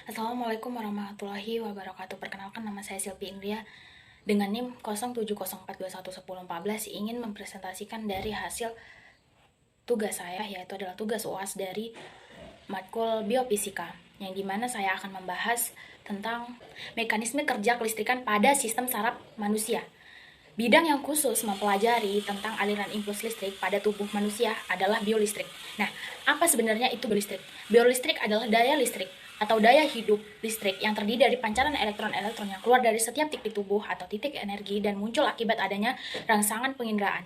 Assalamualaikum warahmatullahi wabarakatuh. Perkenalkan, nama saya Silvi Indria dengan NIM 0704211014 ingin mempresentasikan dari hasil tugas saya, yaitu adalah tugas UAS dari matkul biofisika, yang dimana saya akan membahas tentang mekanisme kerja kelistrikan pada sistem saraf manusia. Bidang yang khusus mempelajari tentang aliran impuls listrik pada tubuh manusia adalah biolistrik. Nah, apa sebenarnya itu biolistrik? Biolistrik adalah daya listrik atau daya hidup listrik yang terdiri dari pancaran elektron-elektron yang keluar dari setiap titik tubuh atau titik energi dan muncul akibat adanya rangsangan penginderaan.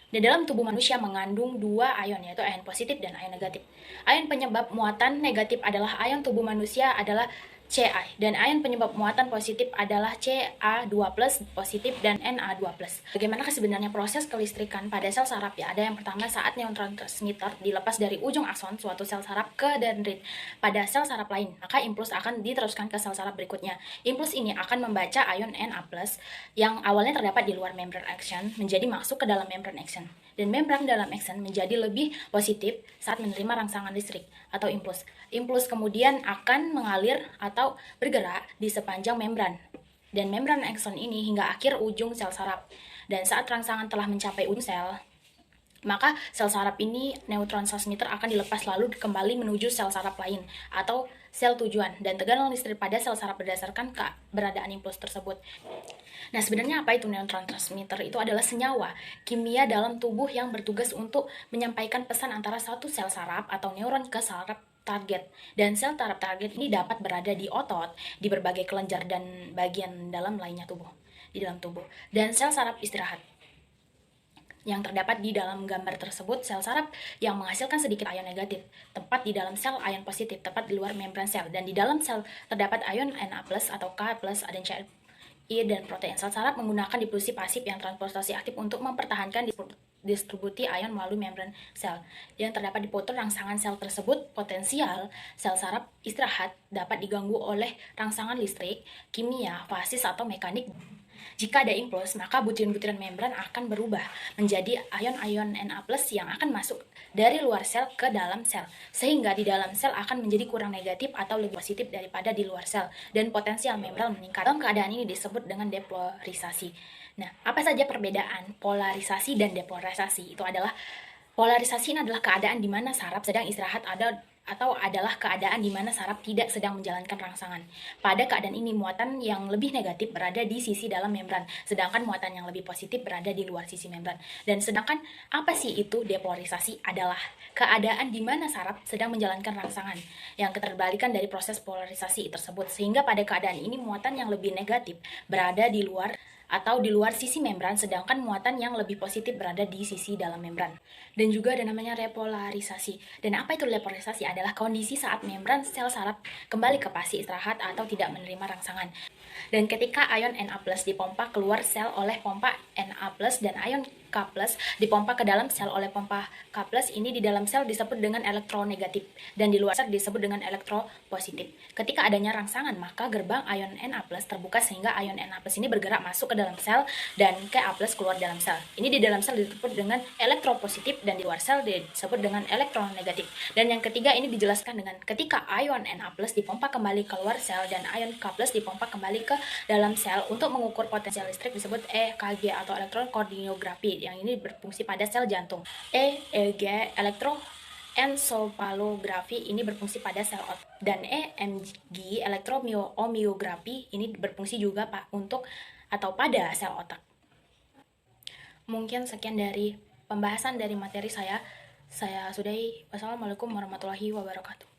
Di dalam tubuh manusia mengandung dua ion, yaitu ion positif dan ion negatif. Ion penyebab muatan negatif adalah ion tubuh manusia adalah Ci, dan ion penyebab muatan positif adalah Ca2+ positif dan Na2+. Bagaimana sebenarnya proses kelistrikan pada sel saraf ya? Ada yang pertama, saat neurotransmitter dilepas dari ujung akson suatu sel saraf ke dendrit pada sel saraf lain, maka impuls akan diteruskan ke sel saraf berikutnya. Impuls ini akan membaca ion Na+ yang awalnya terdapat di luar membran action menjadi masuk ke dalam membran action. Dan membran dalam action menjadi lebih positif saat menerima rangsangan listrik atau impuls. Impuls kemudian akan mengalir atau bergerak di sepanjang membran dan membran akson ini hingga akhir ujung sel saraf. Dan saat rangsangan telah mencapai ujung sel, maka sel saraf ini neurotransmitter akan dilepas lalu kembali menuju sel saraf lain atau sel tujuan, dan tegangan listrik pada sel saraf berdasarkan keberadaan impuls tersebut. Nah, sebenarnya apa itu neurotransmitter? Itu adalah senyawa kimia dalam tubuh yang bertugas untuk menyampaikan pesan antara satu sel saraf atau neuron ke saraf target. Dan sel saraf target ini dapat berada di otot, di berbagai kelenjar dan bagian dalam lainnya di dalam tubuh. Dan sel saraf istirahat yang terdapat di dalam gambar tersebut, sel saraf yang menghasilkan sedikit ion negatif, tepat di dalam sel ion positif, tepat di luar membran sel. Dan di dalam sel terdapat ion Na+ atau K+, dan Ci dan protein. Sel saraf menggunakan difusi pasif yang transportasi aktif untuk mempertahankan distribusi ion melalui membran sel. Yang terdapat di foto rangsangan sel tersebut, potensial sel saraf istirahat dapat diganggu oleh rangsangan listrik, kimia, fasis atau mekanik. Jika ada impuls, maka butiran-butiran membran akan berubah menjadi ion-ion Na+ yang akan masuk dari luar sel ke dalam sel, sehingga di dalam sel akan menjadi kurang negatif atau lebih positif daripada di luar sel, dan potensial membran meningkat. Dalam keadaan ini disebut dengan depolarisasi. Nah, apa saja perbedaan polarisasi dan depolarisasi? Itu adalah, polarisasi ini adalah keadaan di mana saraf sedang istirahat atau adalah keadaan di mana saraf tidak sedang menjalankan rangsangan. Pada keadaan ini, muatan yang lebih negatif berada di sisi dalam membran, sedangkan muatan yang lebih positif berada di luar sisi membran. Dan sedangkan apa sih itu depolarisasi? Adalah keadaan di mana saraf sedang menjalankan rangsangan, yang keterbalikan dari proses polarisasi tersebut. Sehingga pada keadaan ini, muatan yang lebih negatif berada di luar atau di luar sisi membran, sedangkan muatan yang lebih positif berada di sisi dalam membran. Dan juga ada namanya repolarisasi. Dan apa itu repolarisasi? Adalah kondisi saat membran sel saraf kembali ke fase istirahat atau tidak menerima rangsangan. Dan ketika ion Na+ dipompa keluar sel oleh pompa Na+, dan ion K+ dipompa ke dalam sel oleh pompa K+, ini di dalam sel disebut dengan elektronegatif, dan di luar sel disebut dengan elektropositif. Ketika adanya rangsangan, maka gerbang ion Na+ terbuka sehingga ion Na+ ini bergerak masuk ke dalam sel dan Ka+ keluar dalam sel. Ini di dalam sel disebut dengan elektropositif dan di luar sel disebut dengan elektronegatif. Dan yang ketiga ini dijelaskan dengan ketika ion Na+ dipompa kembali keluar sel dan ion K+ dipompa kembali ke dalam sel untuk mengukur potensial listrik disebut EKG atau elektrokardiografi, yang ini berfungsi pada sel jantung. EEG elektroensofalografi ini berfungsi pada sel otak, dan EMG elektromyografi ini berfungsi juga untuk atau pada sel otak. Mungkin sekian dari pembahasan dari materi saya sudahi. Wassalamualaikum warahmatullahi wabarakatuh.